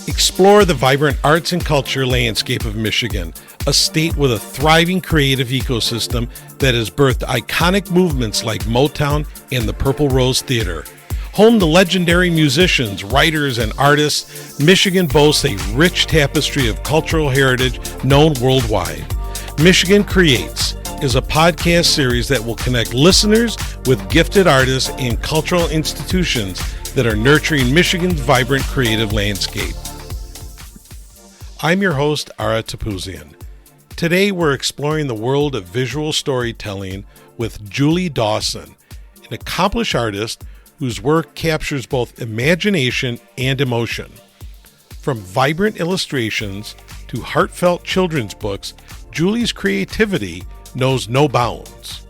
Explore the vibrant arts and culture landscape of Michigan, a state with a thriving creative ecosystem that has birthed iconic movements like Motown and the Purple Rose Theater. Home to legendary musicians, writers, and artists, Michigan boasts a rich tapestry of cultural heritage known worldwide. Michigan Creates is a podcast series that will connect listeners with gifted artists and cultural institutions that are nurturing Michigan's vibrant creative landscape. I'm your host, Ara Topouzian. Today we're exploring the world of visual storytelling with Julie Dawson, an accomplished artist whose work captures both imagination and emotion. From vibrant illustrations to heartfelt children's books, Julie's creativity knows no bounds.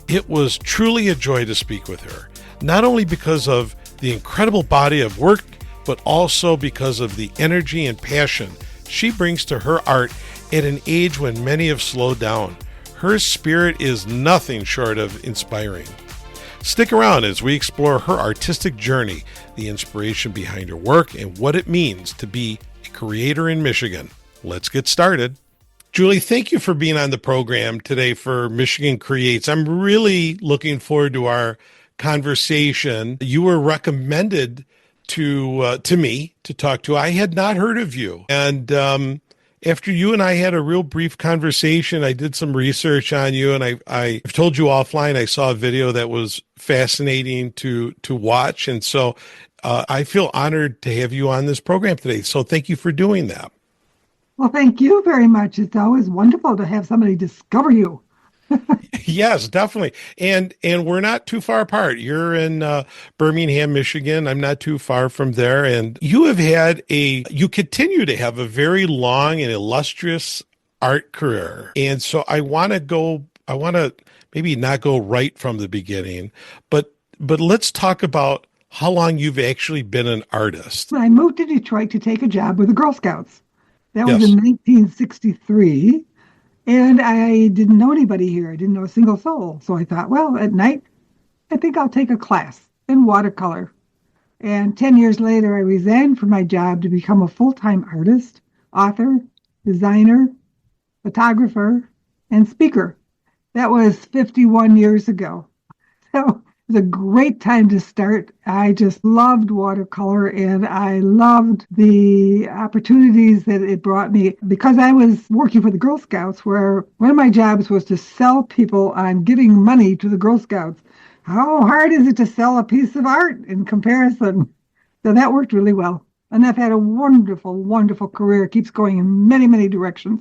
It was truly a joy to speak with her, not only because of the incredible body of work, but also because of the energy and passion she brings to her art at an age when many have slowed down. Her spirit is nothing short of inspiring. Stick around as we explore her artistic journey, the inspiration behind her work, and what it means to be a creator in Michigan. Let's get started. Julie, thank you for being on the program today for Michigan Creates. I'm really looking forward to our conversation. You were recommended to me to talk to. I had not heard of you. And after you and I had a real brief conversation, I did some research on you, and I've told you offline, I saw a video that was fascinating to watch. And so I feel honored to have you on this program today. So thank you for doing that. Well, thank you very much. It's always wonderful to have somebody discover you. Yes, definitely. And we're not too far apart. You're in Birmingham, Michigan. I'm not too far from there. And you continue to have a very long and illustrious art career. And so I want to maybe not go right from the beginning, but let's talk about how long you've actually been an artist. I moved to Detroit to take a job with the Girl Scouts. That was Yes. in 1963. And I didn't know anybody here. I didn't know a single soul. So I thought, well, at night, I think I'll take a class in watercolor. And 10 years later, I resigned from my job to become a full-time artist, author, designer, photographer, and speaker. That was 51 years ago. So it was a great time to start. I just loved watercolor, and I loved the opportunities that it brought me because I was working for the Girl Scouts, where one of my jobs was to sell people on giving money to the Girl Scouts. How hard is it to sell a piece of art in comparison? So that worked really well. And I've had a wonderful, wonderful career. It keeps going in many, many directions,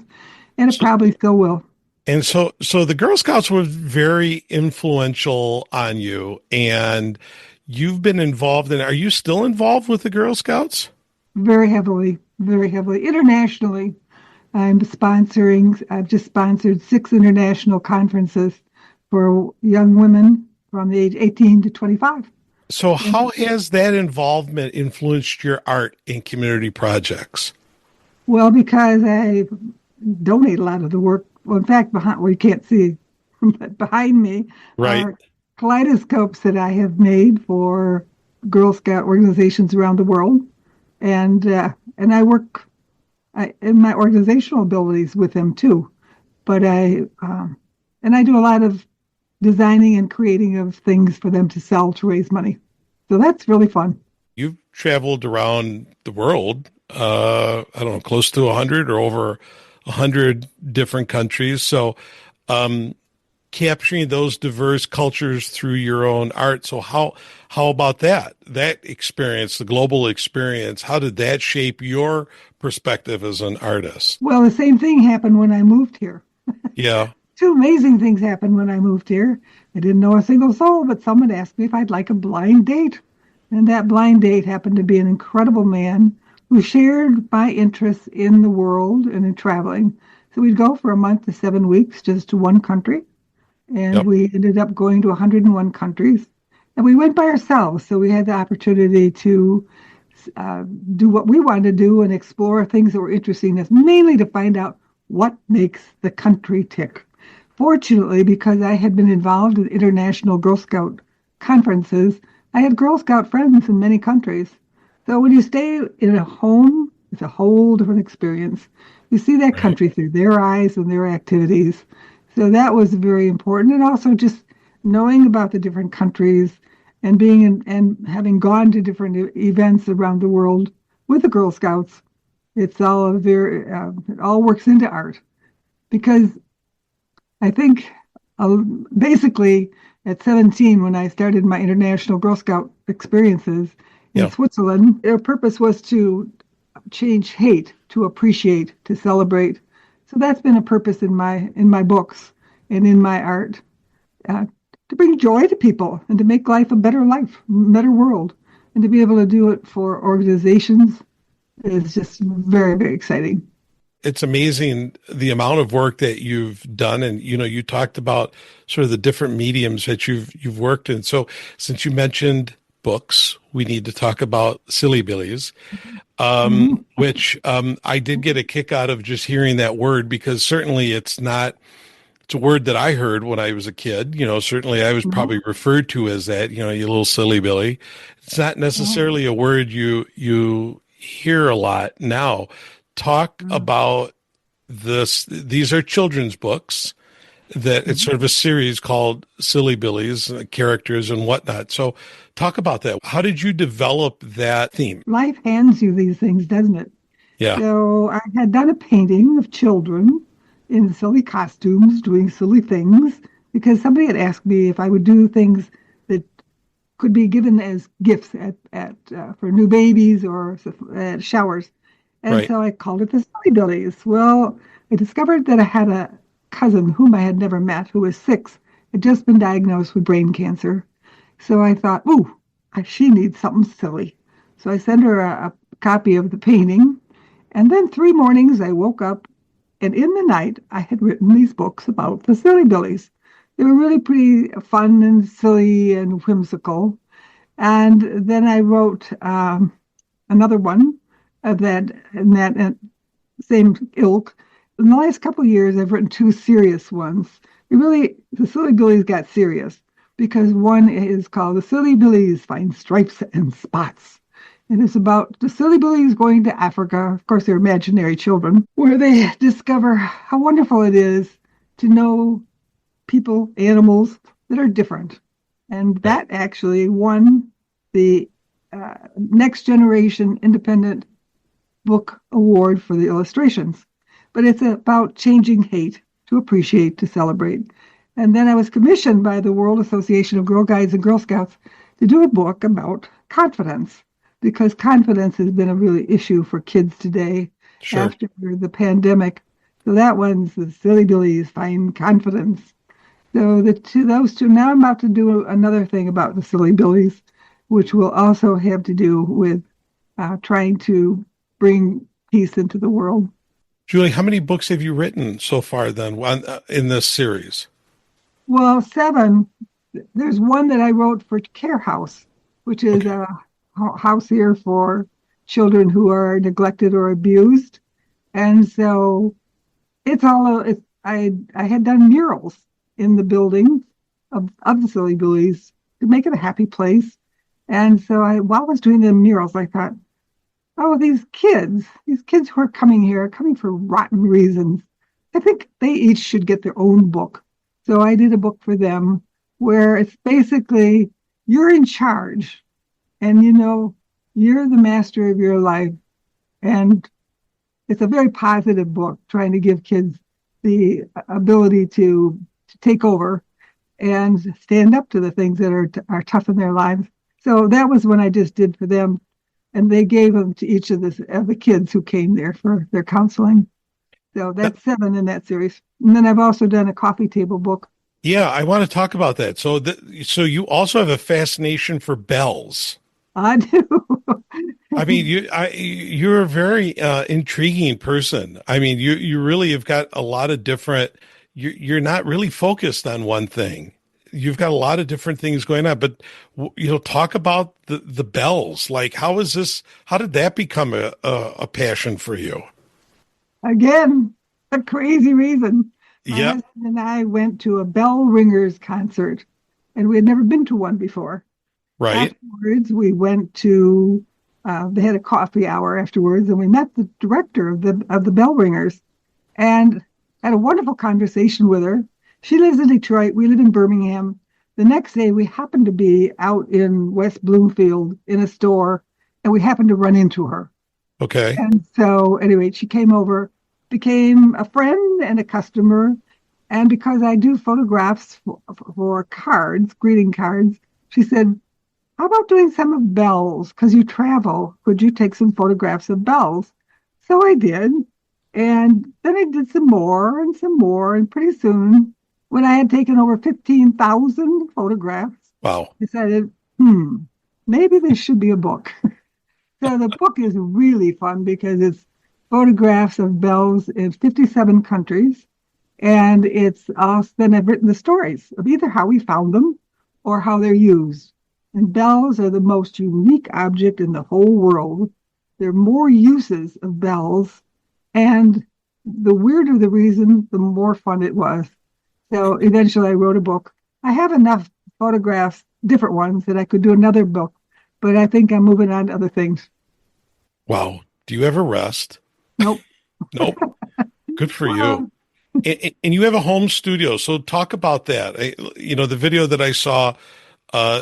and it probably still will. And so the Girl Scouts were very influential on you, and you've been involved are you still involved with the Girl Scouts? Very heavily, very heavily. Internationally, I've just sponsored 6 international conferences for young women from the age 18 to 25. So how has that involvement influenced your art and community projects? Well, because I donate a lot of the work. Well, in fact, you can't see, but behind me Right. are kaleidoscopes that I have made for Girl Scout organizations around the world, and I work in my organizational abilities with them too. But I do a lot of designing and creating of things for them to sell to raise money. So that's really fun. You've traveled around the world, I don't know, close to 100 or over 100 different countries. So capturing those diverse cultures through your own art. So how about that experience, the global experience? How did that shape your perspective as an artist? Well, the same thing happened when I moved here. Yeah. 2 amazing things happened when I moved here. I didn't know a single soul, but someone asked me if I'd like a blind date. And that blind date happened to be an incredible man who shared my interests in the world and in traveling. So we'd go for a month to 7 weeks just to one country. And Yep. we ended up going to 101 countries. And we went by ourselves. So we had the opportunity to do what we wanted to do and explore things that were interesting us, mainly to find out what makes the country tick. Fortunately, because I had been involved in international Girl Scout conferences, I had Girl Scout friends in many countries. So when you stay in a home, it's a whole different experience. You see that Right. country through their eyes and their activities. So that was very important. And also just knowing about the different countries and being in, and having gone to different events around the world with the Girl Scouts. It's all it all works into art because I think uh, basically at 17, when I started my international Girl Scout experiences in Yeah. Switzerland, their purpose was to change hate to appreciate, to celebrate. So that's been a purpose in my books and in my art, uh, to bring joy to people and to make life, a better world, and to be able to do it for organizations is just very, very exciting. It's amazing the amount of work that you've done, and you talked about sort of the different mediums that you've worked in. So since you mentioned books, we need to talk about Silly Billies, Mhm. which I did get a kick out of just hearing that word, because certainly it's a word that I heard when I was a kid. Certainly I was No, probably referred to as that, you little silly Billy. It's not no. necessarily a word you hear a lot now. Talk about this. These are children's books that it's Mhm. sort of a series called Silly Billies, characters and whatnot. So talk about that. How did you develop that theme? Life hands you these things, doesn't it? Yeah, So I had done a painting of children in silly costumes doing silly things because somebody had asked me if I would do things that could be given as gifts at for new babies or at showers. And right. so I called it the Silly Billies. Well, I discovered that I had a cousin whom I had never met who was 6, had just been diagnosed with brain cancer. So I thought, ooh, she needs something silly. So I sent her a copy of the painting. And then 3 mornings I woke up, and in the night I had written these books about the Silly Billies. They were really pretty fun and silly and whimsical. And then I wrote another one of that in that same ilk. In the last couple of years, I've written 2 serious ones. The Silly Billies got serious because one is called The Silly Billies Find Stripes and Spots. And it's about the Silly Billies going to Africa. Of course, they're imaginary children, where they discover how wonderful it is to know people, animals that are different. And Right. that actually won the Next Generation Independent Book Award for the illustrations. But it's about changing hate to appreciate, to celebrate. And then I was commissioned by the World Association of Girl Guides and Girl Scouts to do a book about confidence, because confidence has been a really issue for kids today Sure. after the pandemic. So that one's the Silly Billies Find Confidence. So those two. Now I'm about to do another thing about the Silly Billies, which will also have to do with trying to bring peace into the world. Julie, how many books have you written so far then in this series? Well, 7. There's one that I wrote for Care House, which is Okay. a house here for children who are neglected or abused. And so I had done murals in the buildings of the Silly Billies to make it a happy place. And so while I was doing the murals, I thought, oh, these kids who are coming here are coming for rotten reasons. I think they each should get their own book. So I did a book for them where it's basically you're in charge and you're the master of your life. And it's a very positive book trying to give kids the ability to take over and stand up to the things that are tough in their lives. So that was one I just did for them, and they gave them to each of the kids who came there for their counseling. So that's 7 in that series. And then I've also done a coffee table book. Yeah, I want to talk about that. So you also have a fascination for bells. I do. I mean, you're a very intriguing person. I mean, you really have got a lot of different. You're not really focused on one thing. You've got a lot of different things going on. But talk about the bells. Like, how is this? How did that become a passion for you? Again, a crazy reason. My Yeah, husband and I went to a bell ringers concert, and we had never been to one before. right. Afterwards, we went to they had a coffee hour afterwards, and we met the director of the Bell Ringers, and had a wonderful conversation with her. She lives in Detroit. We live in Birmingham. The next day, we happened to be out in West Bloomfield in a store, and we happened to run into her. Okay. And so, anyway, she came over, became a friend and a customer. And because I do photographs for cards, greeting cards, she said, how about doing some of Belle's? Because you travel. Could you take some photographs of Belle's? So I did. And then I did some more and some more. And pretty soon, when I had taken over 15,000 photographs, Wow. I decided, maybe this should be a book. So the book is really fun because it's photographs of Belle's in 57 countries. And then I've written the stories of either how we found them or how they're used. And bells are the most unique object in the whole world. There are more uses of bells, and the weirder the reason, the more fun it was. So eventually I wrote a book. I have enough photographs, different ones, that I could do another book, but I think I'm moving on to other things. Wow. Do you ever rest? Nope. Nope. Good for you. Well, And you have a home studio, so talk about that. The video that I saw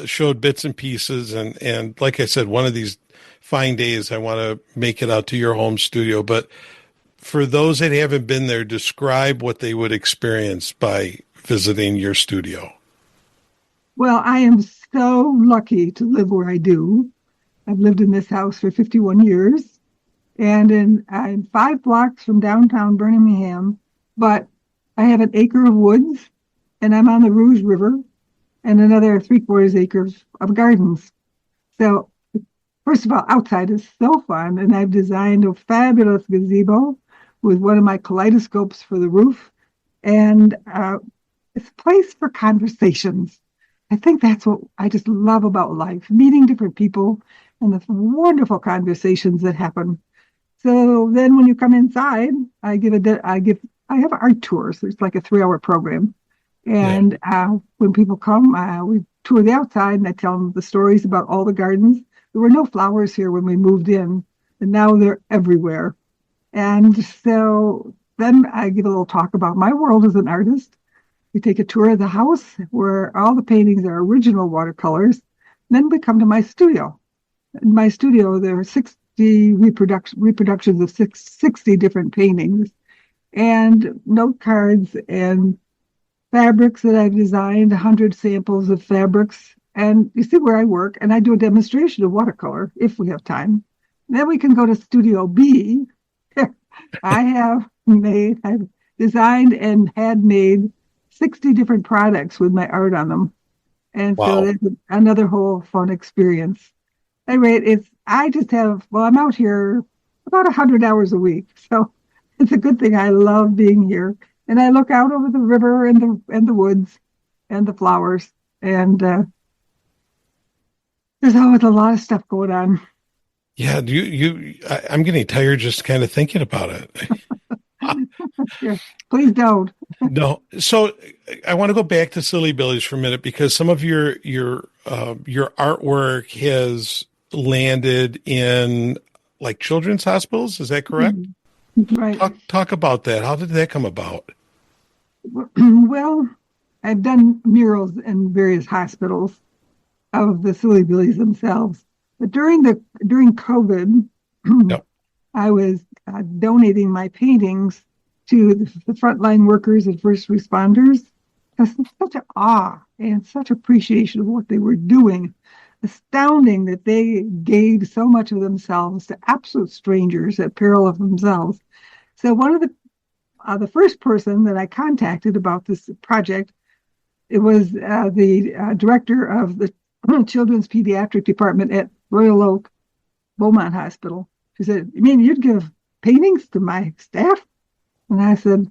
showed bits and pieces, and like I said, one of these fine days, I want to make it out to your home studio. But for those that haven't been there, describe what they would experience by visiting your studio. well, I am so lucky to live where I do. I've lived in this house for 51 years, and I'm 5 blocks from downtown Birmingham, but I have an acre of woods, and I'm on the Rouge River, and another 3/4 acres of gardens. So, first of all, outside is so fun, and I've designed a fabulous gazebo with one of my kaleidoscopes for the roof, and it's a place for conversations. I think that's what I just love about life, meeting different people and the wonderful conversations that happen. So then when you come inside, I have art tours. It's like a 3-hour program. Yeah. And when people come, we tour the outside and I tell them the stories about all the gardens. There were no flowers here when we moved in, and now they're everywhere. And so then I give a little talk about my world as an artist. We take a tour of the house where all the paintings are original watercolors. Then we come to my studio. In my studio, there are 60 reproductions of 60 different paintings and note cards and fabrics that I've designed, 100 samples of fabrics. And you see where I work, and I do a demonstration of watercolor if we have time. Then we can go to Studio B. I've designed and had made 60 different products with my art on them. And so Wow. that's another whole fun experience. Anyway, I'm out here about 100 hours a week. So it's a good thing. I love being here. And I look out over the river and the woods and the flowers. And there's always a lot of stuff going on. Yeah, I'm getting tired just kind of thinking about it. Yeah, please don't. No, so I want to go back to Silly Billies for a minute because some of your artwork has landed in like children's hospitals. Is that correct? Right. Talk about that. How did that come about? Well, I've done murals in various hospitals of the Silly Billies themselves. But during COVID, Yep. I was donating my paintings to the frontline workers and first responders. Because such an awe and such appreciation of what they were doing. Astounding that they gave so much of themselves to absolute strangers at peril of themselves. So one of the first person that I contacted about this project, it was the director of the children's pediatric department at Royal Oak Beaumont Hospital. She said, "You mean you'd give paintings to my staff?" And I said,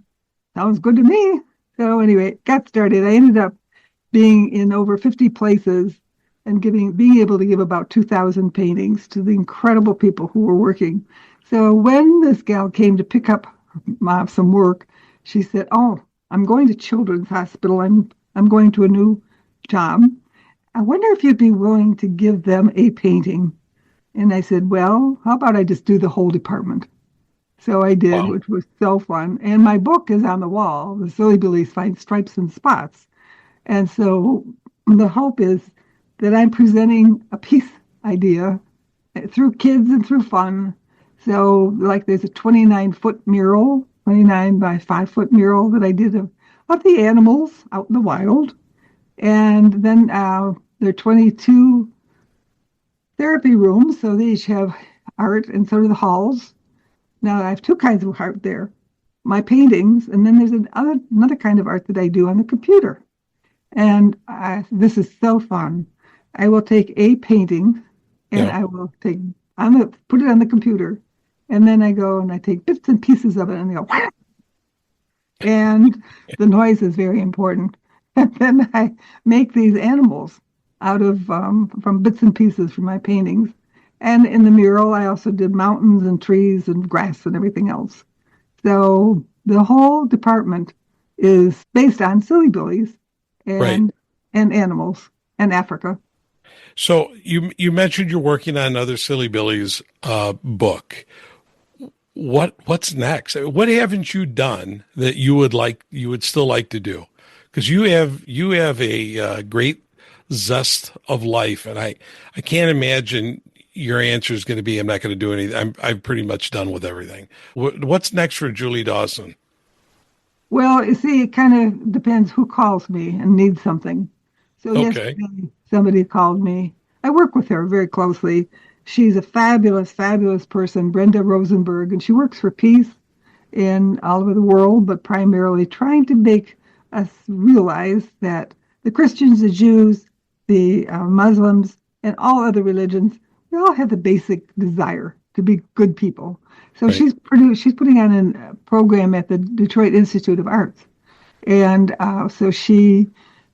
"Sounds good to me." So anyway, got started. I ended up being in over 50 places and being able to give about 2,000 paintings to the incredible people who were working. So when this gal came to pick up some work, she said, "Oh, I'm going to Children's Hospital. I'm going to a new job. I wonder if you'd be willing to give them a painting." And I said, well, how about I just do the whole department? So I did, Wow. which was so fun. And my book is on the wall, The Silly Billies Find Stripes and Spots. And so the hope is that I'm presenting a piece idea through kids and through fun. So, like, there's a 29-foot mural, 29 by 5-foot mural that I did of the animals out in the wild. And then there are 22 therapy rooms, so they each have art, and so do the halls. Now, I have two kinds of art there, my paintings, and then there's another kind of art that I do on the computer. And this is so fun. I will take a painting and Yeah. I will put it on the computer. And then I go and I take bits and pieces of it and I go, "Wah!" And the noise is very important. And then I make these animals out of from bits and pieces from my paintings. And in the mural, I also did mountains and trees and grass and everything else. So the whole department is based on silly billies Right. and and animals and Africa. So you mentioned you're working on another Silly Billy's book. What's next? What haven't you done that you would still like to do? Because you have a great zest of life, and I can't imagine your answer is going to be I'm not going to do anything. I'm pretty much done with everything. What's next for Julie Dawson? Well, you see, it kind of depends who calls me and needs something. So Okay, yesterday, somebody called me. I work with her very closely. She's a fabulous, fabulous person, Brenda Rosenberg, and she works for peace in all over the world, but primarily trying to make us realize that the Christians, the Jews, the Muslims, and all other religions, they all have the basic desire to be good people. So right, she's putting on a program at the Detroit Institute of Arts, and so she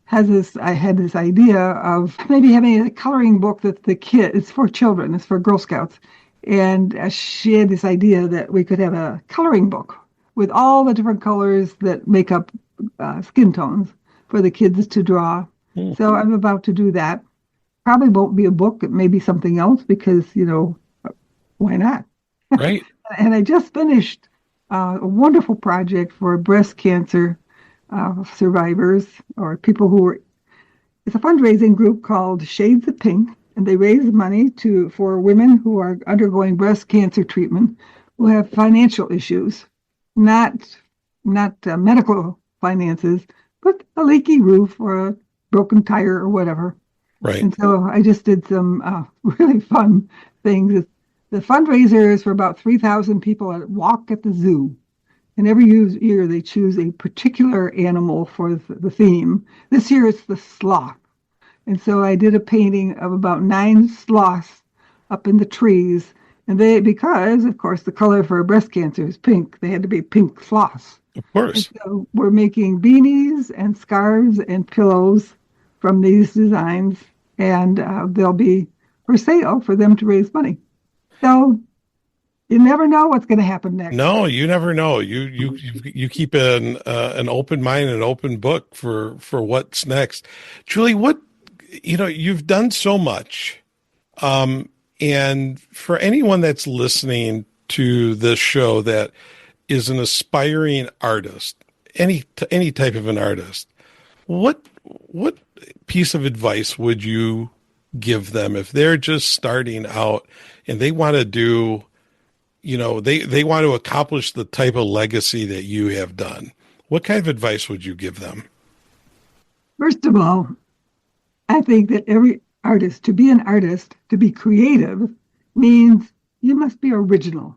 has this. I had this idea of maybe having a coloring book that the kid. It's for children. It's for Girl Scouts, and she had this idea that we could have a coloring book with all the different colors that make up skin tones for the kids to draw. Hmm. So I'm about to do that. Probably won't be a book. It may be something else because why not? right, And I just finished a wonderful project for breast cancer survivors or people who were. It's a fundraising group called Shades of Pink, and they raise money for women who are undergoing breast cancer treatment who have financial issues, not medical finances, but a leaky roof or a broken tire or whatever. right. And so I just did some really fun things. The fundraiser is for about 3,000 people at Walk at the Zoo. And every year they choose a particular animal for the theme. This year it's the sloth. And so I did a painting of about 9 sloths up in the trees. And because of course the color for breast cancer is pink, they had to be pink sloths. Of And course. so we're making beanies and scarves and pillows from these designs, and they'll be for sale for them to raise money. So you never know what's going to happen next. No, you never know. You keep an open mind, an open book for what's next. Julie, you've done so much. And for anyone that's listening to this show that is an aspiring artist, any type of an artist, what piece of advice would you give them if they're just starting out and they want to do, they want to accomplish the type of legacy that you have done? What kind of advice would you give them? First of all, I think that every artist, to be an artist, to be creative, means you must be original.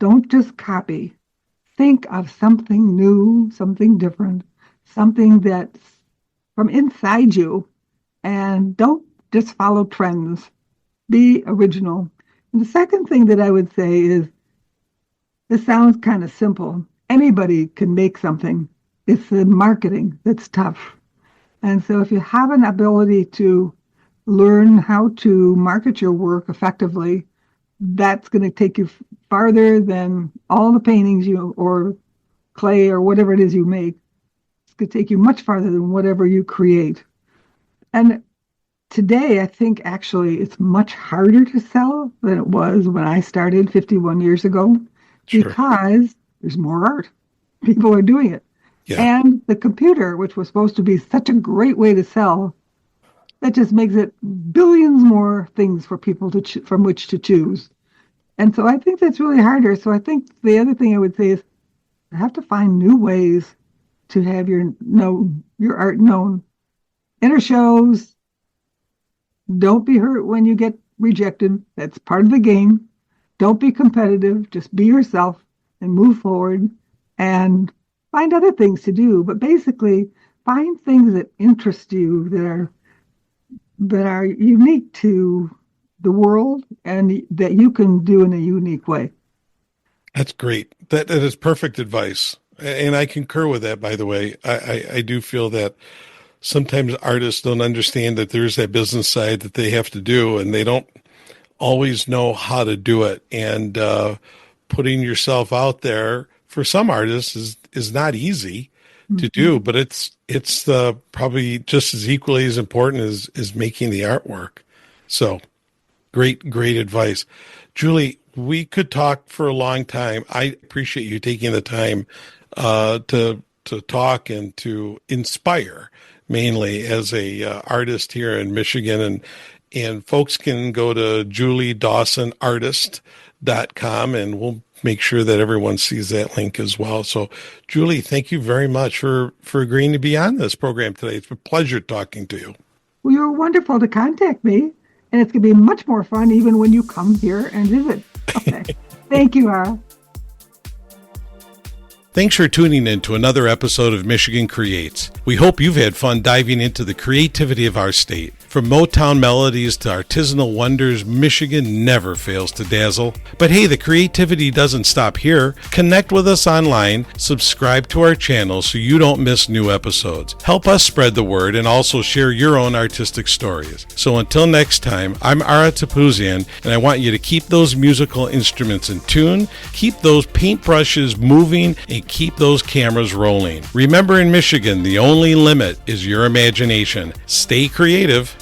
Don't just copy. Think of something new, something different, something that's from inside you, and don't just follow trends. Be original. And the second thing that I would say is this sounds kind of simple. Anybody can make something. It's the marketing that's tough. And so if you have an ability to learn how to market your work effectively, that's going to take you farther than all the paintings or clay or whatever it is you make. It's going to take you much farther than whatever you create. And Today, I think actually it's much harder to sell than it was when I started 51 years ago Sure. because there's more art. People are doing it. Yeah. And the computer, which was supposed to be such a great way to sell, that just makes it billions more things for people to from which to choose. And so I think that's really harder. So I think the other thing I would say is you have to find new ways to have your art known. Enter shows. Don't be hurt when you get rejected. That's part of the game. Don't be competitive. Just be yourself and move forward and find other things to do. But basically, find things that interest you that are unique to the world and that you can do in a unique way. That's great. That is perfect advice. And I concur with that, by the way. I do feel that sometimes artists don't understand that there's that business side that they have to do, and they don't always know how to do it. And putting yourself out there for some artists is not easy to Mm-hmm. do, but it's probably just as equally as important as making the artwork. So great advice. Julie, we could talk for a long time. I appreciate you taking the time to talk and to inspire, mainly as a artist here in Michigan. And folks can go to juliedawsonartist.com, and we'll make sure that everyone sees that link as well. So, Julie, thank you very much for agreeing to be on this program today. It's a pleasure talking to you. Well, you're wonderful to contact me, and it's going to be much more fun even when you come here and visit. Okay. Thank you, Ara. Thanks for tuning in to another episode of Michigan Creates. We hope you've had fun diving into the creativity of our state. From Motown melodies to artisanal wonders, Michigan never fails to dazzle. But hey, the creativity doesn't stop here. Connect with us online, subscribe to our channel so you don't miss new episodes. Help us spread the word and also share your own artistic stories. So until next time, I'm Ara Topouzian, and I want you to keep those musical instruments in tune, keep those paintbrushes moving, and keep those cameras rolling. Remember, in Michigan, the only limit is your imagination. Stay creative.